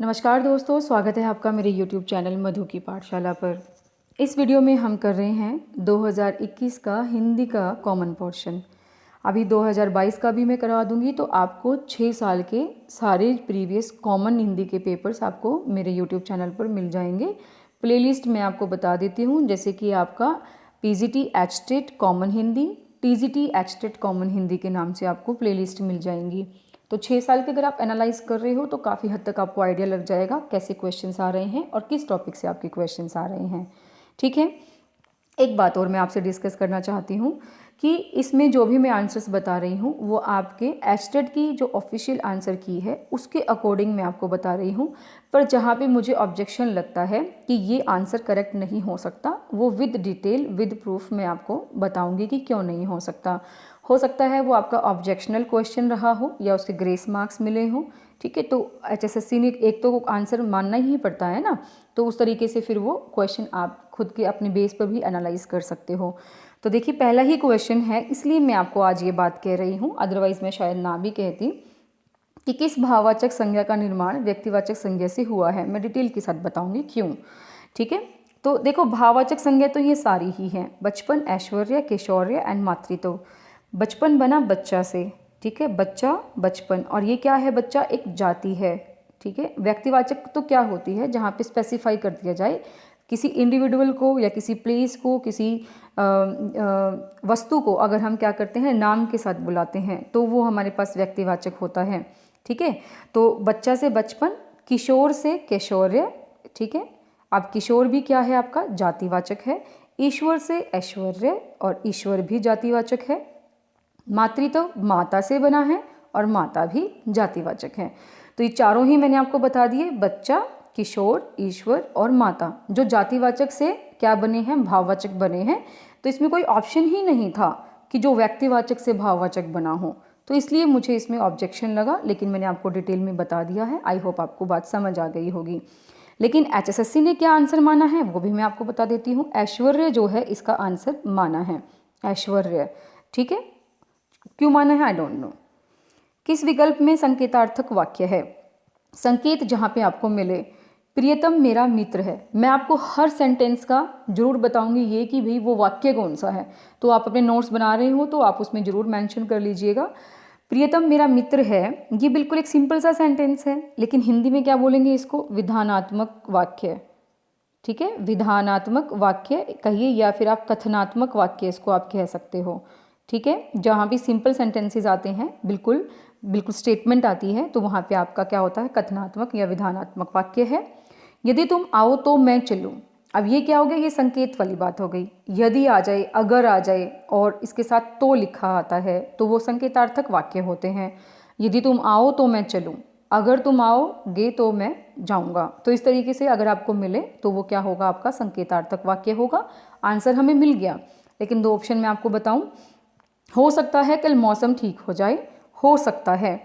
नमस्कार दोस्तों, स्वागत है आपका मेरे YouTube चैनल मधु की पाठशाला पर। इस वीडियो में हम कर रहे हैं 2021 का हिंदी का कॉमन पोर्शन। अभी 2022 का भी मैं करवा दूंगी, तो आपको 6 साल के सारे प्रीवियस कॉमन हिंदी के पेपर्स आपको मेरे YouTube चैनल पर मिल जाएंगे। प्लेलिस्ट मैं आपको बता देती हूँ, जैसे कि आपका PGT HTET common Hindi, TGT HTET common Hindi के नाम से आपको प्लेलिस्ट मिल जाएंगी। तो 6 साल के अगर आप एनालाइज कर रहे हो तो काफ़ी हद तक आपको आइडिया लग जाएगा कैसे क्वेश्चंस आ रहे हैं और किस टॉपिक से आपके क्वेश्चंस आ रहे हैं। ठीक है, एक बात और मैं आपसे डिस्कस करना चाहती हूँ कि इसमें जो भी मैं आंसर्स बता रही हूँ वो आपके एचटेट की जो ऑफिशियल आंसर की है उसके अकॉर्डिंग मैं आपको बता रही हूँ। पर जहाँ पे मुझे ऑब्जेक्शन लगता है कि ये आंसर करेक्ट नहीं हो सकता, वो विद डिटेल विद प्रूफ मैं आपको बताऊँगी कि क्यों नहीं हो सकता। हो सकता है वो आपका ऑब्जेक्शनल क्वेश्चन रहा हो या उसके ग्रेस मार्क्स मिले हों। ठीक है, तो HSSC ने एक तो आंसर मानना ही पड़ता है ना, तो उस तरीके से फिर वो क्वेश्चन आप खुद के अपने बेस पर भी एनालाइज कर सकते हो। तो देखिए, पहला ही क्वेश्चन है, इसलिए मैं आपको आज ये बात कह रही हूँ, अदरवाइज मैं शायद ना भी कहती, कि किस भाववाचक संज्ञा का निर्माण व्यक्तिवाचक संज्ञा से हुआ है। मैं डिटेल के साथ बताऊंगी क्यों। ठीक है, तो देखो, भाववाचक संज्ञा तो ये सारी ही हैं: बचपन, ऐश्वर्य, किशोर्य एंड मातृत्व। बचपन बना बच्चा से, ठीक है, बच्चा, बचपन, और ये क्या है? बच्चा एक जाति है। ठीक है, व्यक्तिवाचक तो क्या होती है? जहाँ पे स्पेसिफाई कर दिया जाए किसी इंडिविजुअल को या किसी प्लेस को, किसी वस्तु को अगर हम क्या करते हैं, नाम के साथ बुलाते हैं, तो वो हमारे पास व्यक्तिवाचक होता है। ठीक है, तो बच्चा से बचपन, किशोर से किशोर्य। ठीक है, अब किशोर भी क्या है? आपका जातिवाचक है। ईश्वर से ऐश्वर्य, और ईश्वर भी जातिवाचक है। मातृत्व माता से बना है, और माता भी जातिवाचक है। तो ये चारों ही मैंने आपको बता दिए: बच्चा, किशोर, ईश्वर और माता, जो जातिवाचक से क्या बने हैं? भाववाचक बने हैं। तो इसमें कोई ऑप्शन ही नहीं था कि जो व्यक्तिवाचक से भाववाचक बना हो, तो इसलिए मुझे इसमें ऑब्जेक्शन लगा, लेकिन मैंने आपको डिटेल में बता दिया है। आई होप आपको बात समझ आ गई होगी। लेकिन HSSC ने क्या आंसर माना है वो भी मैं आपको बता देती हूँ। ऐश्वर्य जो है इसका आंसर माना है, ऐश्वर्य। ठीक है, क्यों माना है? I don't know. किस विकल्प में संकेतार्थक वाक्य है? संकेत जहाँ पे आपको मिले, प्रियतम मेरा मित्र है, मैं आपको हर सेंटेंस का जरूर बताऊंगी ये कि भाई वो वाक्य कौन सा है। तो आप अपने नोट्स बना रहे हो तो आप उसमें जरूर मेंशन कर लीजिएगा। प्रियतम मेरा मित्र है, ये बिल्कुल एक सिंपल सा सेंटेंस है, लेकिन हिंदी में क्या बोलेंगे इसको? विधानात्मक वाक्य। ठीक है, विधानात्मक वाक्य कहिए, या फिर आप कथनात्मक वाक्य इसको आप कह सकते हो। ठीक है, जहाँ भी सिंपल सेंटेंसेस आते हैं, बिल्कुल बिल्कुल स्टेटमेंट आती है, तो वहाँ पे आपका क्या होता है? कथनात्मक या विधानात्मक वाक्य है। यदि तुम आओ तो मैं चलूँ, अब ये क्या हो गया? ये संकेत वाली बात हो गई। यदि आ जाए, अगर आ जाए, और इसके साथ तो लिखा आता है, तो वो संकेतार्थक वाक्य होते हैं। यदि तुम आओ तो मैं चलूँ, अगर तुम आओगे तो मैं जाऊंगा। तो इस तरीके से अगर आपको मिले तो वो क्या होगा? आपका संकेतार्थक वाक्य होगा। आंसर हमें मिल गया, लेकिन दो ऑप्शन मैं आपको बताऊं: हो सकता है कल मौसम ठीक हो जाए, हो सकता है,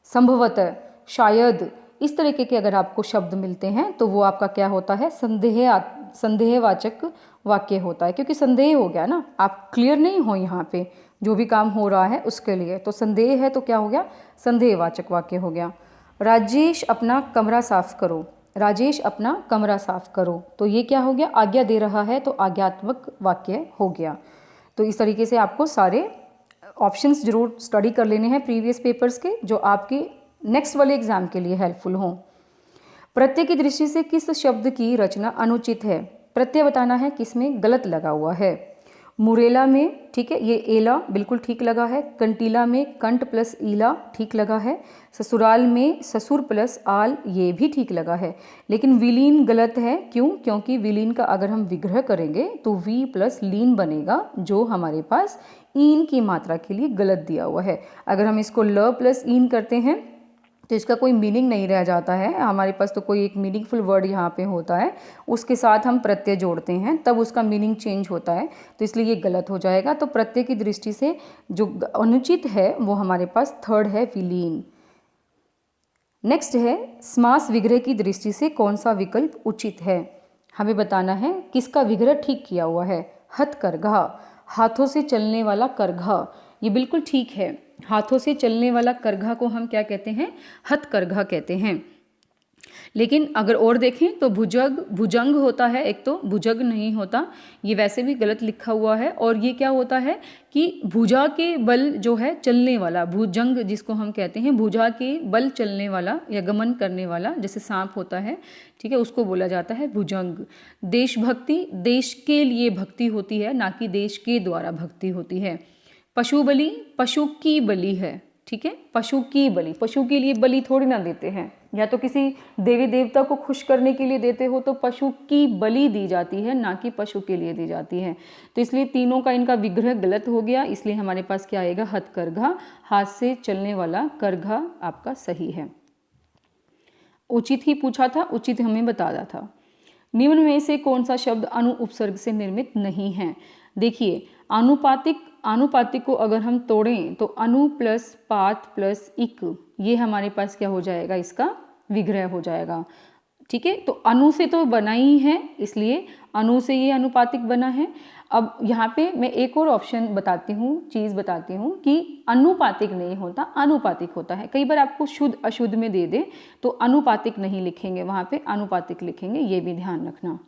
संभवतः, शायद, इस तरीके के अगर आपको शब्द मिलते हैं तो वो आपका क्या होता है? संदेहवाचक वाक्य होता है, क्योंकि संदेह हो गया ना, आप क्लियर नहीं हो यहाँ पे जो भी काम हो रहा है उसके लिए, तो संदेह है तो क्या हो गया? संदेहवाचक वाक्य हो गया। राजेश अपना कमरा साफ करो, राजेश अपना कमरा साफ करो, तो ये क्या हो गया? आज्ञा दे रहा है, तो आज्ञात्मक वाक्य हो गया। तो इस तरीके से आपको सारे ऑप्शंस जरूर स्टडी कर लेने हैं प्रीवियस पेपर्स के, जो आपके नेक्स्ट वाले एग्जाम के लिए हेल्पफुल हों। प्रत्यय की दृष्टि से किस शब्द की रचना अनुचित है? प्रत्यय बताना है किसमें गलत लगा हुआ है। मुरेला में, ठीक है, ये एला बिल्कुल ठीक लगा है। कंटीला में कंट प्लस ईला ठीक लगा है। ससुराल में ससुर प्लस आल, ये भी ठीक लगा है। लेकिन विलीन गलत है। क्यों? क्योंकि विलीन का अगर हम विग्रह करेंगे तो वी प्लस लीन बनेगा, जो हमारे पास ईन की मात्रा के लिए गलत दिया हुआ है। अगर हम इसको ल प्लस ईन करते हैं तो इसका कोई मीनिंग नहीं रह जाता है हमारे पास, तो कोई एक मीनिंगफुल वर्ड यहाँ पे होता है, उसके साथ हम प्रत्यय जोड़ते हैं तब उसका मीनिंग चेंज होता है, तो इसलिए ये गलत हो जाएगा। तो प्रत्यय की दृष्टि से जो अनुचित है वो हमारे पास थर्ड है, विलीन। नेक्स्ट है, समास विग्रह की दृष्टि से कौन सा विकल्प उचित है? हमें बताना है किसका विग्रह ठीक किया हुआ है। हथकरघा, हाथों से चलने वाला करघा, ये बिल्कुल ठीक है। हाथों से चलने वाला करघा को हम क्या कहते हैं? हथकरघा कहते हैं। लेकिन अगर और देखें तो भुजग भुजंग होता है, एक तो भुजग नहीं होता, ये वैसे भी गलत लिखा हुआ है। और ये क्या होता है कि भुजा के बल जो है चलने वाला, भुजंग जिसको हम कहते हैं, भुजा के बल चलने वाला या गमन करने वाला, जैसे सांप होता है, ठीक है, उसको बोला जाता है भुजंग। देशभक्ति, देश के लिए भक्ति होती है, ना कि देश के द्वारा भक्ति होती है। पशु बलि, पशु की बलि है, ठीक है, पशु की बलि, पशु के लिए बलि थोड़ी ना देते हैं, या तो किसी देवी देवता को खुश करने के लिए देते हो तो पशु की बलि दी जाती है, ना कि पशु के लिए दी जाती है। तो इसलिए तीनों का इनका विग्रह गलत हो गया, इसलिए हमारे पास क्या आएगा, हथकरघा, हाथ से चलने वाला करघा आपका सही है। उचित ही पूछा था, उचित हमें बताया था। निम्न में से कौन सा शब्द अनु उपसर्ग से निर्मित नहीं है? देखिए, आनुपातिक को अगर हम तोड़ें तो अनु प्लस पात प्लस इक, ये हमारे पास क्या हो जाएगा, इसका विग्रह हो जाएगा, ठीक है। तो अनु से तो बना ही है, इसलिए अनु से ये अनुपातिक बना है। अब यहाँ पे मैं एक और ऑप्शन बताती हूँ, चीज़ बताती हूँ कि अनुपातिक नहीं होता, अनुपातिक होता है। कई बार आपको शुद्ध अशुद्ध में दे दे तो अनुपातिक नहीं लिखेंगे, वहाँ पे अनुपातिक लिखेंगे, ये भी ध्यान रखना।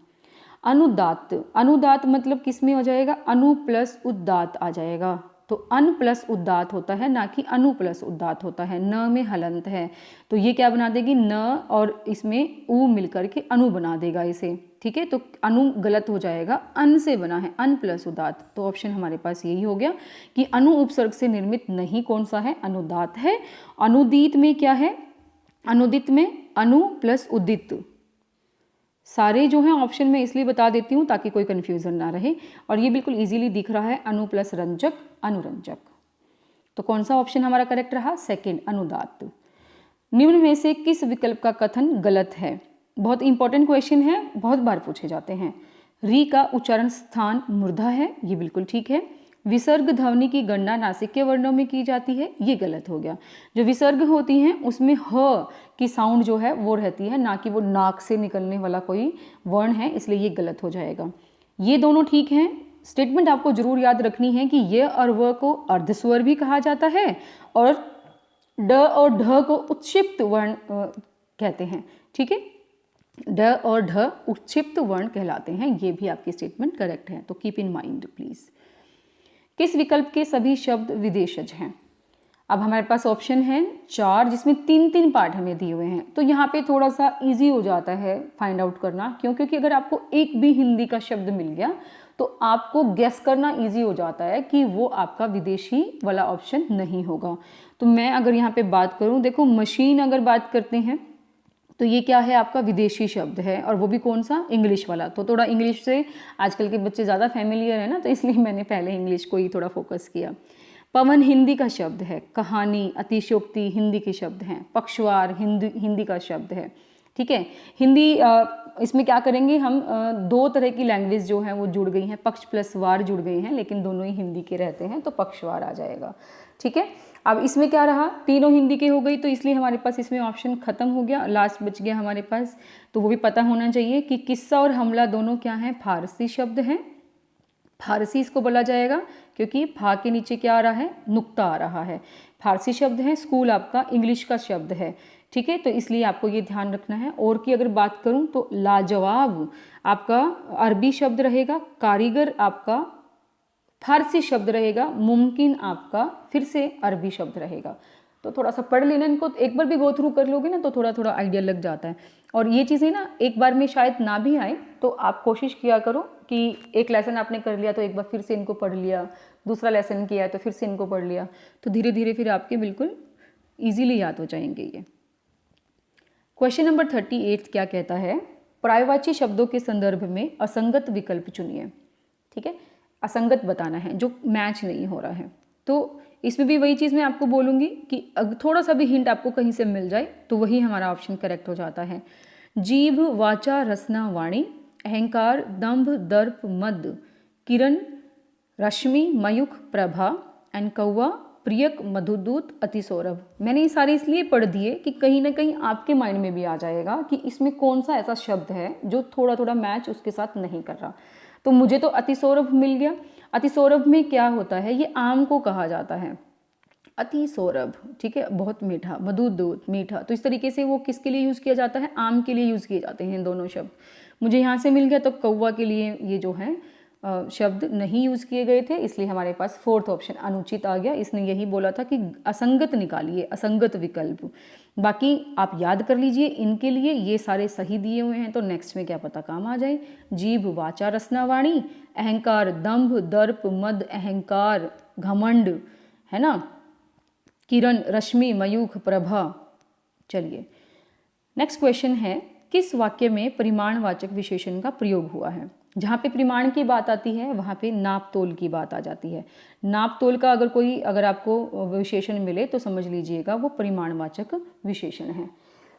अनुदात, अनुदात मतलब किस में हो जाएगा, अनु प्लस उदात आ जाएगा। तो अन प्लस उदात होता है, ना कि अनु प्लस उदात होता है। न में हलंत है तो ये क्या बना देगी, न और इसमें उ मिलकर के अनु बना देगा इसे, ठीक है। तो अनु गलत हो जाएगा, अन से बना है, अन प्लस उदात। तो ऑप्शन हमारे पास यही हो गया कि अनु उपसर्ग से निर्मित नहीं कौन सा है, अनुदात है। अनुदीत में क्या है, अनुदित में अनु प्लस उदित। सारे जो हैं ऑप्शन में इसलिए बता देती हूँ ताकि कोई कन्फ्यूज़न ना रहे, और ये बिल्कुल इजीली दिख रहा है, अनु प्लस रंजक, अनुरंजक। तो कौन सा ऑप्शन हमारा करेक्ट रहा, सेकंड, अनुदात। निम्न में से किस विकल्प का कथन गलत है? बहुत इंपॉर्टेंट क्वेश्चन है, बहुत बार पूछे जाते हैं। री का उच्चारण स्थान मूर्धा है, ये बिल्कुल ठीक है। विसर्ग ध्वनि की गणना नासिक्य वर्णों में की जाती है, ये गलत हो गया। जो विसर्ग होती हैं उसमें ह की साउंड जो है वो रहती है, ना कि वो नाक से निकलने वाला कोई वर्ण है, इसलिए ये गलत हो जाएगा। ये दोनों ठीक हैं। स्टेटमेंट आपको जरूर याद रखनी है कि ये और व को अर्धस्वर भी कहा जाता है, और ड और ढ को उत्क्षिप्त वर्ण कहते हैं, ठीक है। ड और ढ उत्क्षिप्त वर्ण कहलाते हैं, ये भी आपकी स्टेटमेंट करेक्ट है, तो कीप इन माइंड प्लीज। किस विकल्प के सभी शब्द विदेशज हैं? अब हमारे पास ऑप्शन है 4, जिसमें 3-3 पार्ट हमें दिए हुए हैं। तो यहाँ पे थोड़ा सा इजी हो जाता है फाइंड आउट करना, क्यों? क्योंकि अगर आपको एक भी हिंदी का शब्द मिल गया तो आपको गेस करना इजी हो जाता है कि वो आपका विदेशी वाला ऑप्शन नहीं होगा। तो मैं अगर यहाँ पे बात करूँ, देखो मशीन अगर बात करते हैं तो ये क्या है, आपका विदेशी शब्द है, और वो भी कौन सा, इंग्लिश वाला। तो थोड़ा इंग्लिश से आजकल के बच्चे ज़्यादा फैमिलियर है ना, तो इसलिए मैंने पहले इंग्लिश को ही थोड़ा फोकस किया। पवन हिंदी का शब्द है, कहानी, अतिशयोक्ति हिंदी के शब्द हैं, पक्षवार हिंदी का शब्द है, ठीक है। हिंदी इसमें क्या करेंगे हम, 2 तरह की लैंग्वेज जो है वो जुड़ गई हैं, पक्ष प्लस वार जुड़ गई हैं, लेकिन दोनों ही हिंदी के रहते हैं, तो पक्षवार आ जाएगा, ठीक है। अब इसमें क्या रहा, तीनों हिंदी के हो गई, तो इसलिए हमारे पास इसमें ऑप्शन खत्म हो गया, लास्ट बच गया हमारे पास। तो वो भी पता होना चाहिए कि किस्सा और हमला दोनों क्या हैं, फारसी शब्द हैं। फारसी इसको बोला जाएगा क्योंकि फा के नीचे क्या आ रहा है, नुक्ता आ रहा है, फारसी शब्द है। स्कूल आपका इंग्लिश का शब्द है, ठीक है, तो इसलिए आपको ये ध्यान रखना है। और की अगर बात करूं तो लाजवाब आपका अरबी शब्द रहेगा, कारीगर आपका फारसी शब्द रहेगा, मुमकिन आपका फिर से अरबी शब्द रहेगा। तो थोड़ा सा पढ़ लेना इनको, एक बार भी गो थ्रू कर लोगे ना तो थोड़ा थोड़ा आइडिया लग जाता है। और ये चीज़ें ना एक बार में शायद ना भी आए, तो आप कोशिश किया करो कि एक लेसन आपने कर लिया तो एक बार फिर से इनको पढ़ लिया, दूसरा लेसन किया तो फिर से इनको पढ़ लिया, तो धीरे धीरे फिर आपके बिल्कुल ईजिली याद हो जाएंगे ये। क्वेश्चन नंबर 38 क्या कहता है, पर्यायवाची शब्दों के संदर्भ में असंगत विकल्प चुनिए, ठीक है। असंगत बताना है, जो मैच नहीं हो रहा है। तो इसमें भी वही चीज़ मैं आपको बोलूँगी कि अगर थोड़ा सा भी हिंट आपको कहीं से मिल जाए तो वही हमारा ऑप्शन करेक्ट हो जाता है। जीभ, वाचा, रसना, वाणी, अहंकार, दंभ, दर्प, मद, किरण, रश्मि, मयूख, प्रभा, एंड कौवा, प्रियक, मधुदूत, अतिसौरभ। मैंने ये सारे इसलिए पढ़ दिए कि कहीं ना कहीं आपके माइंड में भी आ जाएगा कि इसमें कौन सा ऐसा शब्द है जो थोड़ा थोड़ा मैच उसके साथ नहीं कर रहा। तो मुझे तो अतिसौरभ मिल गया। अतिसौरभ में क्या होता है, ये आम को कहा जाता है। अति सौरभ, ठीक है, बहुत मीठा, मधुर दूध, मीठा। तो इस तरीके से वो किसके लिए यूज़ किया जाता है, आम के लिए यूज़ किए जाते हैं दोनों शब्द। मुझे यहाँ से मिल गया, तो कौवा के लिए ये जो है शब्द नहीं यूज़ किए गए थे, इसलिए हमारे पास फोर्थ ऑप्शन अनुचित आ गया। इसने यही बोला था कि असंगत निकालिए, असंगत विकल्प। बाकी आप याद कर लीजिए, इनके लिए ये सारे सही दिए हुए हैं, तो नेक्स्ट में क्या पता काम आ जाए। जीभ, वाचा, रसना, वाणी, अहंकार, दंभ, दर्प, मद, अहंकार, घमंड, है ना, किरण, रश्मि, मयूख, प्रभा। चलिए नेक्स्ट क्वेश्चन है, किस वाक्य में परिमाणवाचक विशेषण का प्रयोग हुआ है। जहाँ पे परिमाण की बात आती है वहाँ पे नाप तोल की बात आ जाती है। नाप तोल का अगर आपको विशेषण मिले तो समझ लीजिएगा वो परिमाणवाचक विशेषण है।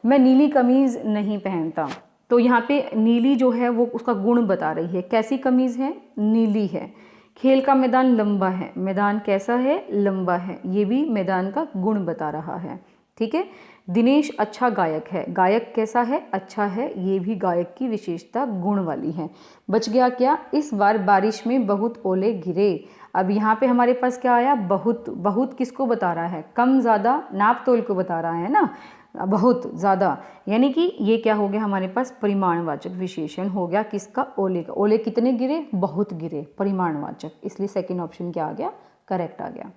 मैं नीली कमीज नहीं पहनता, तो यहाँ पे नीली जो है वो उसका गुण बता रही है, कैसी कमीज है, नीली है। खेल का मैदान लंबा है, मैदान कैसा है, लंबा है, ये भी मैदान का गुण बता रहा है, ठीक है। दिनेश अच्छा गायक है, गायक कैसा है, अच्छा है, ये भी गायक की विशेषता गुण वाली है। बच गया क्या, इस बार बारिश में बहुत ओले गिरे। अब यहाँ पे हमारे पास क्या आया, बहुत। बहुत किसको बता रहा है, कम ज़्यादा, नाप तोल को बता रहा है ना, बहुत ज़्यादा, यानी कि ये क्या हो गया हमारे पास, परिमाणवाचक विशेषण हो गया किसका, ओले का। ओले कितने गिरे, बहुत गिरे, परिमाणवाचक, इसलिए सेकंड ऑप्शन क्या आ गया, करेक्ट आ गया।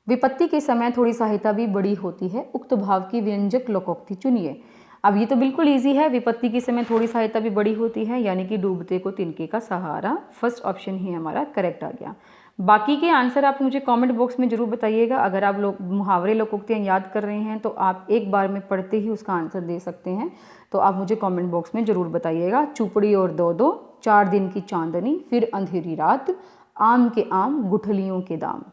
विपत्ति के समय थोड़ी सहायता भी बड़ी होती है, उक्त भाव की व्यंजक लोकोक्ति चुनिए। अब ये तो बिल्कुल इजी है, विपत्ति के समय थोड़ी सहायता भी बड़ी होती है, यानी कि डूबते को तिनके का सहारा, फर्स्ट ऑप्शन ही हमारा करेक्ट आ गया। बाकी के आंसर आप मुझे कमेंट बॉक्स में जरूर बताइएगा। अगर आप लोग मुहावरे लोकोक्तियाँ याद कर रहे हैं तो आप एक बार में पढ़ते ही उसका आंसर दे सकते हैं, तो आप मुझे कमेंट बॉक्स में जरूर बताइएगा। चुपड़ी और दो दो, 4 दिन की चांदनी, फिर अंधेरी रात, आम के आम, गुठलियों के दाम।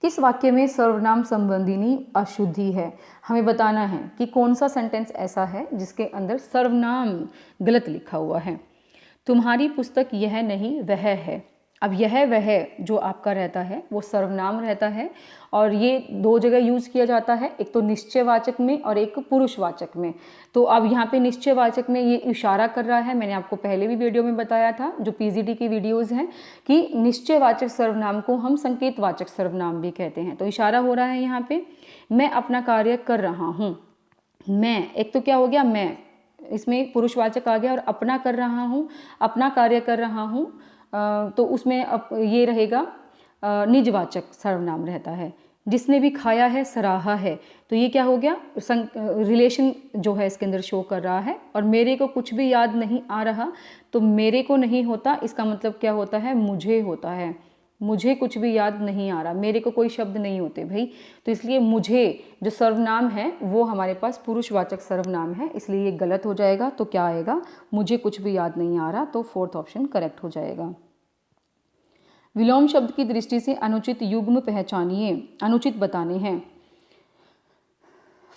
किस वाक्य में सर्वनाम संबंधिनी अशुद्धि है। हमें बताना है कि कौन सा सेंटेंस ऐसा है जिसके अंदर सर्वनाम गलत लिखा हुआ है। तुम्हारी पुस्तक यह नहीं वह है। अब यह वह जो आपका रहता है वो सर्वनाम रहता है, और ये 2 जगह यूज़ किया जाता है, एक तो निश्चयवाचक में और एक पुरुषवाचक में। तो अब यहाँ पे निश्चयवाचक में ये इशारा कर रहा है, मैंने आपको पहले भी वीडियो में बताया था, जो पीजीटी की वीडियोज़ हैं, कि निश्चयवाचक सर्वनाम को हम संकेतवाचक सर्वनाम भी कहते हैं। तो इशारा हो रहा है यहाँ पे, मैं अपना कार्य कर रहा हूँ। मैं, एक तो क्या हो गया, मैं, इसमें पुरुषवाचक आ गया, और अपना कर रहा हूँ, अपना कार्य कर रहा हूँ, तो उसमें ये रहेगा निजवाचक सर्वनाम रहता है। जिसने भी खाया है, सराहा है, तो ये क्या हो गया, रिलेशन जो है इसके अंदर शो कर रहा है। और मेरे को कुछ भी याद नहीं आ रहा, तो मेरे को नहीं होता, इसका मतलब क्या होता है, मुझे होता है। मुझे कुछ भी याद नहीं आ रहा, मेरे को कोई शब्द नहीं होते भाई, तो इसलिए मुझे जो सर्वनाम है वो हमारे पास पुरुषवाचक सर्वनाम है, इसलिए ये गलत हो जाएगा। तो क्या आएगा, मुझे कुछ भी याद नहीं आ रहा, तो फोर्थ ऑप्शन करेक्ट हो जाएगा। विलोम शब्द की दृष्टि से अनुचित युग्म पहचानिए, अनुचित बताने हैं।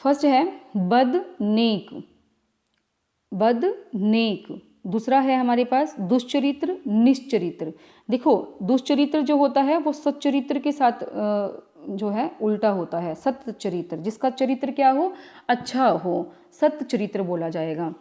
फर्स्ट है बद नेक, बद नेक। दूसरा है हमारे पास दुश्चरित्र, निश्चरित्र। देखो दुश्चरित्र जो होता है वो सच्चरित्र के साथ जो है उल्टा होता है। सत्चरित्र, जिसका चरित्र क्या हो, अच्छा हो, सत्चरित्र बोला जाएगा,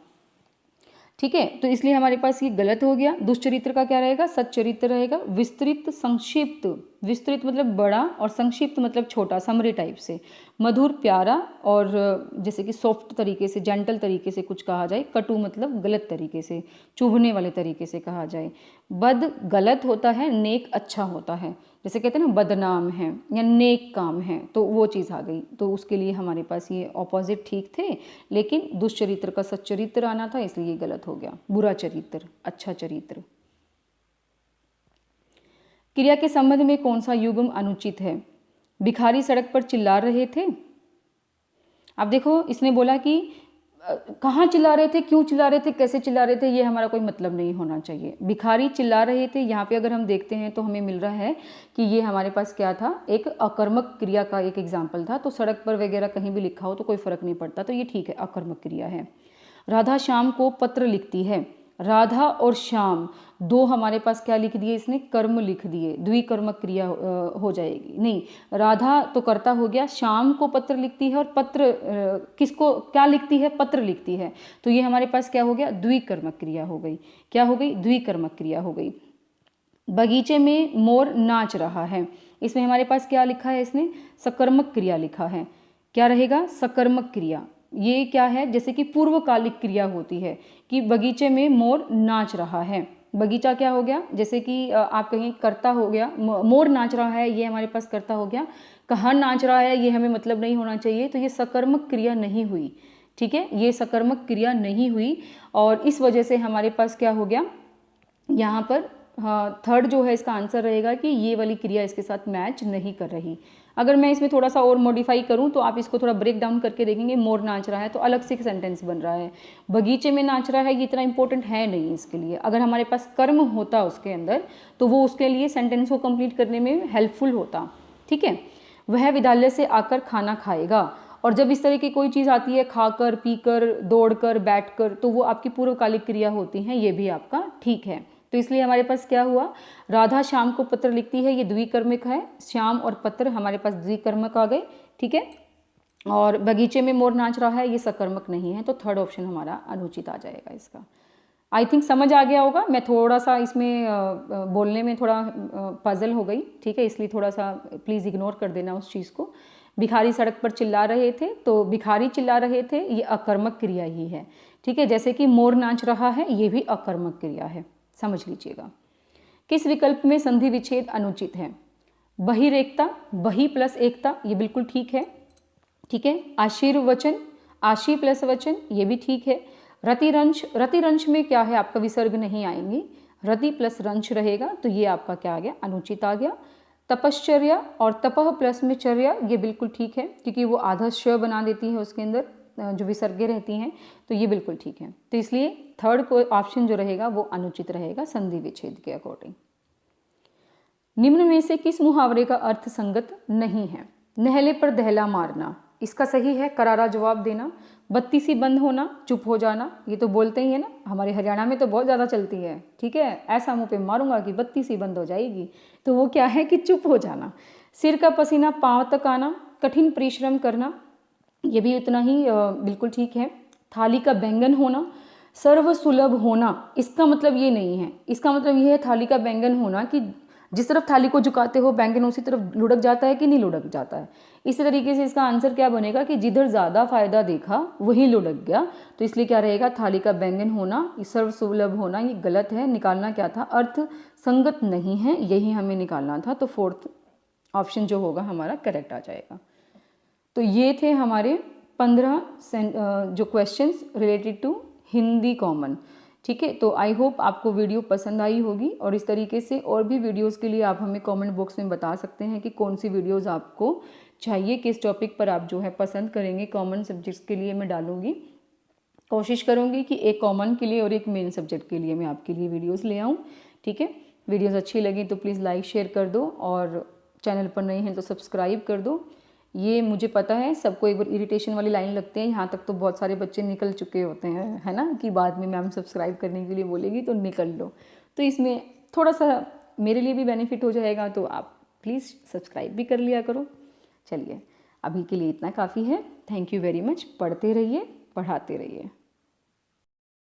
ठीक है। तो इसलिए हमारे पास ये गलत हो गया। दुष्चरित्र का क्या रहेगा, सच्चरित्र रहेगा। विस्तृत, संक्षिप्त, विस्तृत मतलब बड़ा और संक्षिप्त मतलब छोटा, समरी टाइप से। मधुर, प्यारा, और जैसे कि सॉफ्ट तरीके से, जेंटल तरीके से कुछ कहा जाए। कटु मतलब गलत तरीके से, चुभने वाले तरीके से कहा जाए। बद गलत होता है, नेक अच्छा होता है। जैसे कहते हैं ना बदनाम है या नेक काम है, तो वो चीज़ आ गई। तो उसके लिए हमारे पास ये ऑपोजिट ठीक थे, लेकिन दुष्चरित्र का सच्चरित्र आना था, इसलिए ये गलत हो गया। बुरा चरित्र, अच्छा चरित्र। क्रिया के संबंध में कौन सा युग्म अनुचित है। भिखारी सड़क पर चिल्ला रहे थे। अब देखो इसने बोला कि कहाँ चिल्ला रहे थे, क्यों चिल्ला रहे थे, कैसे चिल्ला रहे थे, ये हमारा कोई मतलब नहीं होना चाहिए। भिखारी चिल्ला रहे थे, यहाँ पे अगर हम देखते हैं तो हमें मिल रहा है कि ये हमारे पास क्या था, एक अकर्मक क्रिया का एक एग्जाम्पल था। तो सड़क पर वगैरह कहीं भी लिखा हो तो कोई फर्क नहीं पड़ता, तो ये ठीक है, अकर्मक क्रिया है। राधा श्याम को पत्र लिखती है। राधा और श्याम दो हमारे पास क्या लिख दिए, इसने कर्म लिख दिए, द्विकर्मक क्रिया हो जाएगी। नहीं, राधा तो कर्ता हो गया, श्याम को पत्र लिखती है, और पत्र किसको क्या लिखती है, पत्र लिखती है। तो ये हमारे पास क्या हो गया, द्विकर्मक क्रिया हो गई। क्या हो गई, द्विकर्मक क्रिया हो गई। बगीचे में मोर नाच रहा है। इसमें हमारे पास क्या लिखा है, इसने सकर्मक क्रिया लिखा है। क्या रहेगा, सकर्मक क्रिया। ये क्या है, जैसे कि पूर्वकालिक क्रिया होती है कि बगीचे में मोर नाच रहा है। बगीचा क्या हो गया, जैसे कि आप कहें कर्ता हो गया, मोर नाच रहा है, ये हमारे पास कर्ता हो गया। कहाँ नाच रहा है ये हमें मतलब नहीं होना चाहिए, तो ये सकर्मक क्रिया नहीं हुई। ठीक है, ये सकर्मक क्रिया नहीं हुई और इस वजह से हमारे पास क्या हो गया यहाँ पर, हाँ, थर्ड जो है इसका आंसर रहेगा कि ये वाली क्रिया इसके साथ मैच नहीं कर रही। अगर मैं इसमें थोड़ा सा और मॉडिफाई करूँ तो आप इसको थोड़ा ब्रेक डाउन करके देखेंगे, मोर नाच रहा है तो अलग से एक सेंटेंस बन रहा है, बगीचे में नाच रहा है ये इतना इंपॉर्टेंट है नहीं इसके लिए। अगर हमारे पास कर्म होता उसके अंदर तो वो उसके लिए सेंटेंस को कंप्लीट करने में हेल्पफुल होता। ठीक है, वह विद्यालय से आकर खाना खाएगा, और जब इस तरह की कोई चीज़ आती है, खाकर, पीकर, दौड़कर, बैठकर, तो वो आपकी पूर्वकालिक क्रिया होती हैं, ये भी आपका ठीक है। तो इसलिए हमारे पास क्या हुआ, राधा श्याम को पत्र लिखती है, ये द्विकर्मक है, श्याम और पत्र हमारे पास द्विकर्मक आ गए। ठीक है, और बगीचे में मोर नाच रहा है ये सकर्मक नहीं है, तो थर्ड ऑप्शन हमारा अनुचित आ जाएगा इसका। आई थिंक समझ आ गया होगा, मैं थोड़ा सा इसमें बोलने में थोड़ा पजल हो गई। ठीक है, इसलिए थोड़ा सा प्लीज़ इग्नोर कर देना उस चीज़ को। भिखारी सड़क पर चिल्ला रहे थे, तो भिखारी चिल्ला रहे थे ये अकर्मक क्रिया ही है। ठीक है, जैसे कि मोर नाच रहा है ये भी अकर्मक क्रिया है, समझ लीजिएगा। किस विकल्प में संधि विच्छेद अनुचित है, बहिरेकता, बही प्लस एकता, ये बिल्कुल ठीक है। ठीक है, आशीर्वचन, आशी प्लस वचन, ये भी ठीक है। रतिरंश, रतिरंश में क्या है आपका विसर्ग नहीं आएंगे, रति प्लस रंश रहेगा, तो ये आपका क्या आ गया, अनुचित आ गया। तपश्चर्या और तपह प्लस में चर्या, ये बिल्कुल ठीक है क्योंकि वो आधा श बना देती है उसके अंदर जो विसर्गें रहती हैं, तो ये बिल्कुल ठीक है। तो इसलिए थर्ड को ऑप्शन जो रहेगा वो अनुचित रहेगा संधि विच्छेद के अकॉर्डिंग। निम्न में से किस मुहावरे का अर्थ संगत नहीं है, नहले पर दहला मारना, इसका सही है करारा जवाब देना। बत्ती सी बंद होना, चुप हो जाना, ये तो बोलते ही है ना, हमारे हरियाणा में तो बहुत ज़्यादा चलती है। ठीक है, ऐसा मुंह पे मारूंगा कि बत्ती सी बंद हो जाएगी, तो वो क्या है कि चुप हो जाना। सिर का पसीना पांव तक आना, कठिन परिश्रम करना, ये भी उतना ही बिल्कुल ठीक है। थाली का बैंगन होना, सर्व सुलभ होना, इसका मतलब ये नहीं है, इसका मतलब ये है थाली का बैंगन होना कि जिस तरफ थाली को झुकाते हो बैंगन उसी तरफ लुढ़क जाता है कि नहीं लुढ़क जाता है। इसी तरीके से इसका आंसर क्या बनेगा कि जिधर ज़्यादा फायदा देखा वही लुढ़क गया, तो इसलिए क्या रहेगा, थाली का बैंगन होना, सर्व सुलभ होना, ये गलत है। निकालना क्या था, अर्थ संगत नहीं है, यही हमें निकालना था। तो फोर्थ ऑप्शन जो होगा हमारा करेक्ट आ जाएगा। तो ये थे हमारे 15 जो questions related to Hindi common. ठीक है, तो आई होप आपको वीडियो पसंद आई होगी, और इस तरीके से और भी वीडियोस के लिए आप हमें कमेंट बॉक्स में बता सकते हैं कि कौन सी वीडियोस आपको चाहिए, किस टॉपिक पर आप जो है पसंद करेंगे। कॉमन सब्जेक्ट्स के लिए मैं डालूंगी, कोशिश करूंगी कि एक कॉमन के लिए और एक मेन सब्जेक्ट के लिए मैं आपके लिए वीडियोस ले आऊँ। ठीक है, वीडियोस अच्छी लगी तो प्लीज़ लाइक शेयर कर दो, और चैनल पर नए हैं तो सब्सक्राइब कर दो। ये मुझे पता है सबको एक बार इरिटेशन वाली लाइन लगते हैं, यहाँ तक तो बहुत सारे बच्चे निकल चुके होते हैं, है ना, कि बाद में मैम सब्सक्राइब करने के लिए बोलेगी तो निकल लो। तो इसमें थोड़ा सा मेरे लिए भी बेनिफिट हो जाएगा, तो आप प्लीज़ सब्सक्राइब भी कर लिया करो। चलिए, अभी के लिए इतना काफ़ी है। Thank you very much. पढ़ते रहिए, पढ़ाते रहिए।